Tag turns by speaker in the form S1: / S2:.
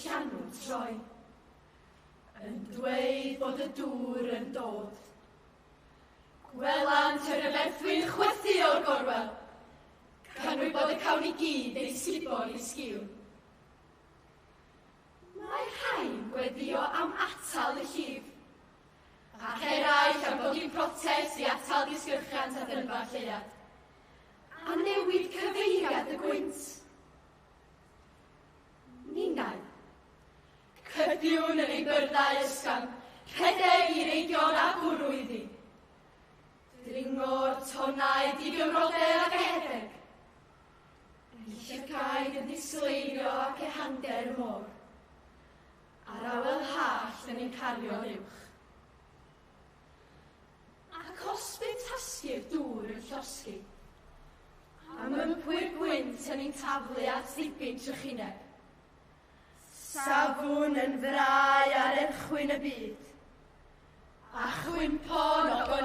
S1: llanw troi, yn dweud bod y dŵr yn dod. Gwelant yr yfeddwy'n chwythu o'r gorwel, canwy bod y cawn i gyd ei sgubor i sgiw. Mae rhain gweddio am atal y llif, ac eraill am bod i'n protest i atal disgyrchiant a dynfa lleiad, a newid cyfeiriad y gwynt. Ninnau, cydiwn yn ei byrdau ysgam, rhedeg i reidion a bwrwyddi. Dringo'r tonau digymrodau ag ehedeg. Yn llygaid yn disgleirio ac ehander y môr. A'r awel hall yn ein cario uwch. Ac osbydd tasgu'r dŵr yn llosgi. A mympwyr gwynt yn ein taflu at ddibyn trychineb. Safwn yn frau ar erchwyn y byd. A chwympon o